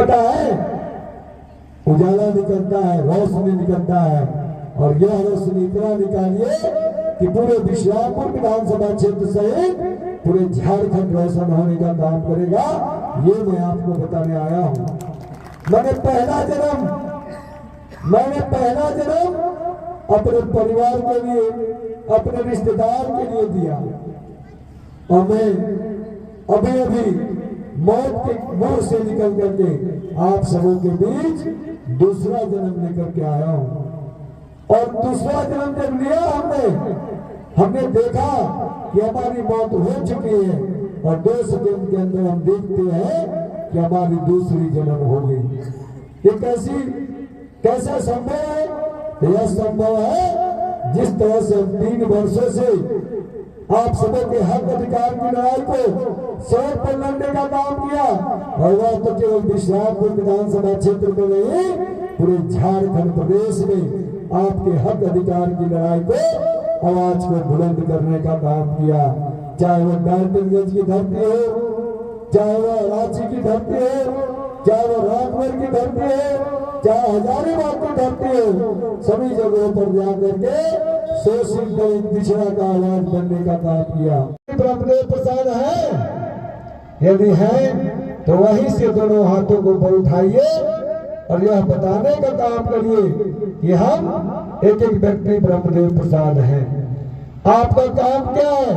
पता है, उजाला निकलता है, रोशनी निकलता है, और यह रोशनी इतना निकालिए कि पूरे विश्रामपुर विधानसभा क्षेत्र सहित पूरे झारखंड रोशन होने का काम करेगा। ये मैं आपको बताने आया हूँ। मैंने पहला जन्म अपने परिवार के लिए, अपने रिश्तेदार के लिए दिया, और मैं अभी मौत के मुंह से निकल करके आप सबों के बीच दूसरा जन्म लेकर के आया हूं। और दूसरा जन्म जब लिया हमने देखा कि हमारी मौत हो चुकी है, और 2 सेकंड के अंदर हम देखते हैं कि हमारी दूसरी जन्म हो गई। ये कैसा संभव है? यह संभव है जिस तरह से 3 वर्षों से आप सबों के हक अधिकार की लड़ाई को सड़क पर लड़ने का काम किया, और वह तो केवल विश्रामपुर विधानसभा क्षेत्र में नहीं, पूरे झारखंड प्रदेश में आपके हक अधिकार की लड़ाई को, आवाज को बुलंद करने का काम किया। चाहे वह डाल्टनगंज की धरती हो, चाहे वह रांची की धरती हो, चाहे वह रामगढ़ की धरती हो, चाहे हजारीबाग की धरती हो, सभी जगहों पर जाकर के शोषित दलित पिछड़ा का आवाज बनने का काम किया। ब्रह्मदेव प्रसाद है, यदि है तो वहीं से दोनों हाथों को उठाइए और यह बताने का काम करिए कि हम एक व्यक्ति ब्रह्मदेव प्रसाद हैं। आपका काम क्या है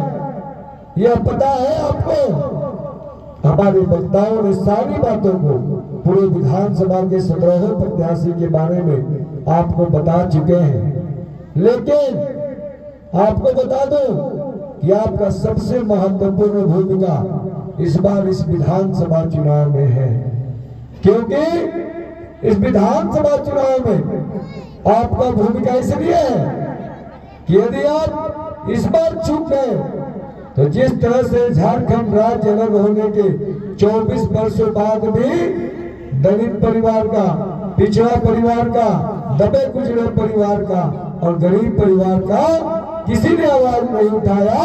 यह पता है आपको? हमारे वक्ताओं ने सारी बातों को पूरे विधानसभा के 17 प्रत्याशी के बारे में आपको बता चुके हैं, लेकिन आपको बता दो कि आपका सबसे महत्वपूर्ण भूमिका इस बार इस विधानसभा चुनाव में है, क्योंकि इस विधानसभा चुनाव में आपका भूमिका इसलिए है कि यदि आप इस बार चूक गए तो जिस तरह से झारखंड राज्य अलग होने के 24 वर्षों बाद भी दलित परिवार का, पिछड़ा परिवार का, दबे कुचले परिवार का और गरीब परिवार का किसी ने आवाज नहीं उठाया,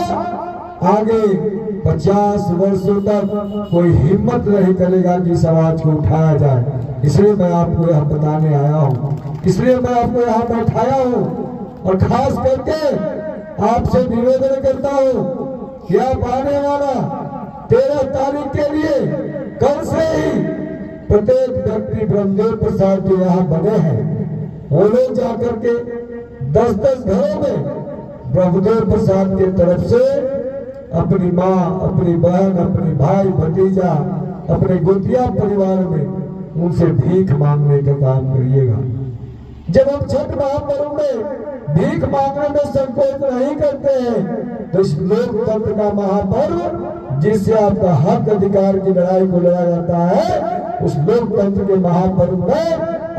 आगे 50 वर्षों तक कोई हिम्मत नहीं करेगा कि इस आवाज को उठाया जाए। इसलिए मैं आपको यह बताने आया हूँ, इसलिए मैं आपको यहाँ बैठाया हूँ, और खास करके आपसे निवेदन करता हूँ कि आप आने वाला 13 तारीख के लिए कल से ही प्रत्येक व्यक्ति ब्रह्मदेव प्रसाद जो यहाँ बने हैं वो लोग जाकर के 10-10 घरों में ब्रह्मदेव प्रसाद के तरफ से अपनी माँ, अपनी बहन, अपनी भाई भतीजा, अपने गोतिया परिवार में उनसे भीख मांगने का काम करिएगा। जब हम छठ महापर्व में भीख मांगने में संकोच नहीं करते हैं तो इस लोकतंत्र का महापर्व जिससे आपका हक अधिकार की लड़ाई को लड़ा जाता है, उस लोकतंत्र के महापर्व में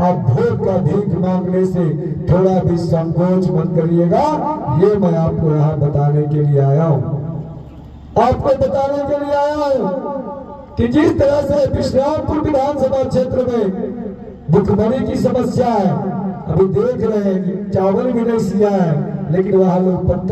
आप वोट का भीख मांगने से थोड़ा भी संकोच मत करिएगा। ये मैं आपको यहाँ बताने के लिए आया हूँ, आपको बताने के लिए आया हूँ कि जिस तरह से विश्रामपुर विधानसभा क्षेत्र में भुखमरी की समस्या है, अभी देख रहे हैं कि चावल भी नहीं सिया है, लेकिन वहां लोग पत्थर